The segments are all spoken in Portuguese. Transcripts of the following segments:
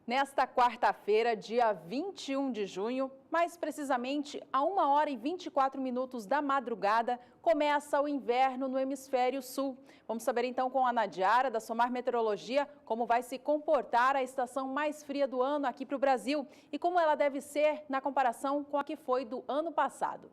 Nesta quarta-feira, dia 21 de junho, mais precisamente a 1h24 da madrugada, começa o inverno no hemisfério sul. Vamos saber então com a Nadiara, da Somar Meteorologia, como vai se comportar a estação mais fria do ano aqui para o Brasil e como ela deve ser na comparação com a que foi do ano passado.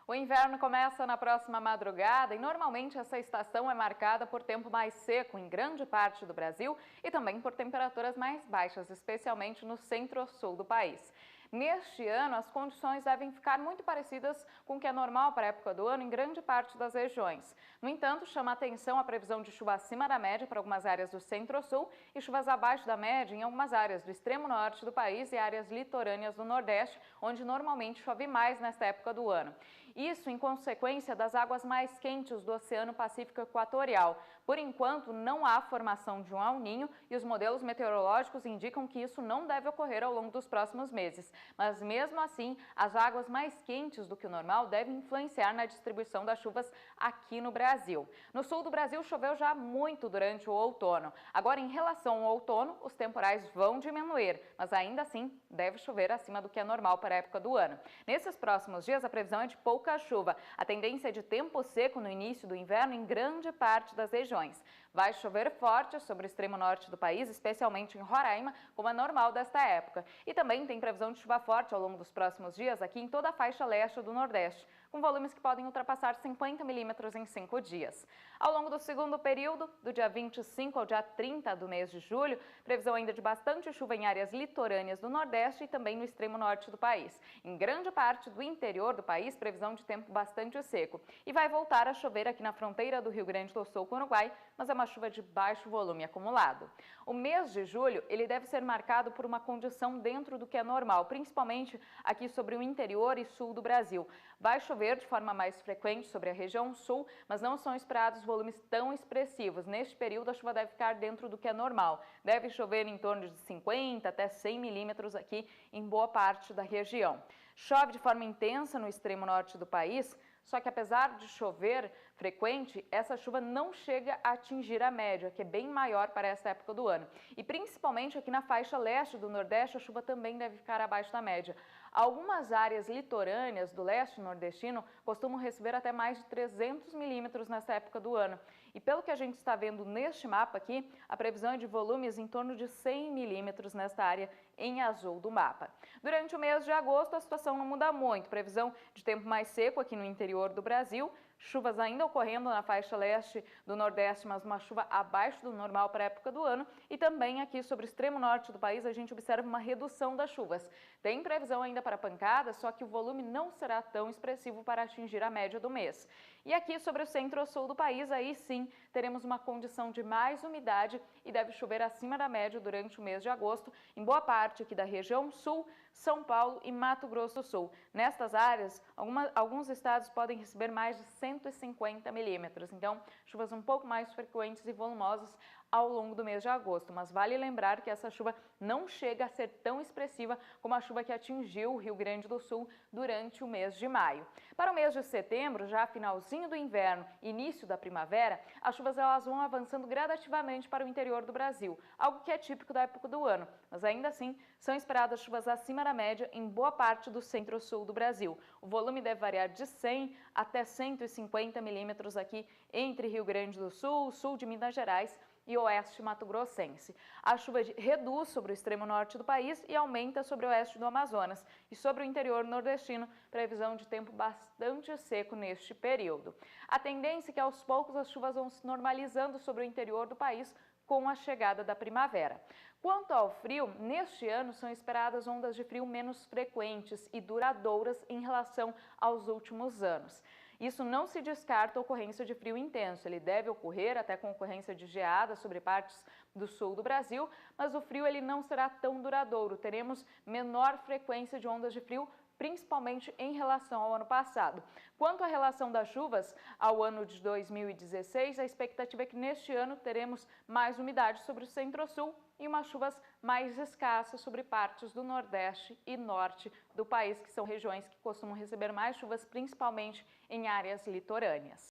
O inverno começa na próxima madrugada e normalmente essa estação é marcada por tempo mais seco em grande parte do Brasil e também por temperaturas mais baixas, especialmente no centro-sul do país. Neste ano, as condições devem ficar muito parecidas com o que é normal para a época do ano em grande parte das regiões. No entanto, chama a atenção a previsão de chuva acima da média para algumas áreas do centro-sul e chuvas abaixo da média em algumas áreas do extremo norte do país e áreas litorâneas do nordeste, onde normalmente chove mais nesta época do ano. Isso em consequência das águas mais quentes do Oceano Pacífico Equatorial. Por enquanto, não há formação de um El Niño e os modelos meteorológicos indicam que isso não deve ocorrer ao longo dos próximos meses. Mas mesmo assim, as águas mais quentes do que o normal devem influenciar na distribuição das chuvas aqui no Brasil. No sul do Brasil choveu já muito durante o outono. Agora, em relação ao outono, os temporais vão diminuir, mas ainda assim deve chover acima do que é normal para a época do ano. Nesses próximos dias, a previsão é de pouca chuva. A tendência é de tempo seco no início do inverno em grande parte das regiões. Vai chover forte sobre o extremo norte do país, especialmente em Roraima, como é normal desta época. E também tem previsão de chuva forte ao longo dos próximos dias aqui em toda a faixa leste do Nordeste, com volumes que podem ultrapassar 50 milímetros em 5 dias. Ao longo do segundo período, do dia 25 ao dia 30 do mês de julho, previsão ainda de bastante chuva em áreas litorâneas do Nordeste e também no extremo norte do país. Em grande parte do interior do país, previsão de tempo bastante seco. E vai voltar a chover aqui na fronteira do Rio Grande do Sul com o Uruguai, mas é uma chuva de baixo volume acumulado. O mês de julho, ele deve ser marcado por uma condição dentro do que é normal, principalmente aqui sobre o interior e sul do Brasil. Vai chover de forma mais frequente sobre a região sul, mas não são esperados volumes tão expressivos. Neste período, a chuva deve ficar dentro do que é normal. Deve chover em torno de 50 até 100 milímetros aqui em boa parte da região. Chove de forma intensa no extremo norte do país, só que apesar de chover frequente, essa chuva não chega a atingir a média, que é bem maior para essa época do ano. E principalmente aqui na faixa leste do Nordeste, a chuva também deve ficar abaixo da média. Algumas áreas litorâneas do leste nordestino costumam receber até mais de 300 milímetros nessa época do ano. E pelo que a gente está vendo neste mapa aqui, a previsão é de volumes em torno de 100 milímetros nesta área em azul do mapa. Durante o mês de agosto, a situação não muda muito. Previsão de tempo mais seco aqui no interior do Brasil, chuvas ainda ocorrendo na faixa leste do Nordeste, mas uma chuva abaixo do normal para a época do ano. E também aqui sobre o extremo norte do país a gente observa uma redução das chuvas. Tem previsão ainda para pancadas, só que o volume não será tão expressivo para atingir a média do mês. E aqui sobre o centro-sul do país, aí sim teremos uma condição de mais umidade e deve chover acima da média durante o mês de agosto, em boa parte aqui da região sul, São Paulo e Mato Grosso do Sul. Nestas áreas, alguns estados podem receber mais de 150 milímetros, então chuvas um pouco mais frequentes e volumosas ao longo do mês de agosto, mas vale lembrar que essa chuva não chega a ser tão expressiva como a chuva que atingiu o Rio Grande do Sul durante o mês de maio. Para o mês de setembro, já finalzinho do inverno, início da primavera, as chuvas elas vão avançando gradativamente para o interior do Brasil, algo que é típico da época do ano, mas ainda assim são esperadas chuvas acima da média em boa parte do centro-sul do Brasil. O volume deve variar de 100 até 150 milímetros aqui entre Rio Grande do Sul, sul de Minas Gerais e oeste mato-grossense. A chuva reduz sobre o extremo norte do país e aumenta sobre o oeste do Amazonas. E sobre o interior nordestino, previsão de tempo bastante seco neste período. A tendência é que aos poucos as chuvas vão se normalizando sobre o interior do país com a chegada da primavera. Quanto ao frio, neste ano são esperadas ondas de frio menos frequentes e duradouras em relação aos últimos anos. Isso não se descarta a ocorrência de frio intenso, ele deve ocorrer até com ocorrência de geada sobre partes do sul do Brasil, mas o frio ele não será tão duradouro, teremos menor frequência de ondas de frio, principalmente em relação ao ano passado. Quanto à relação das chuvas ao ano de 2016, a expectativa é que neste ano teremos mais umidade sobre o centro-sul e umas chuvas mais escassas sobre partes do Nordeste e Norte do país, que são regiões que costumam receber mais chuvas, principalmente em áreas litorâneas.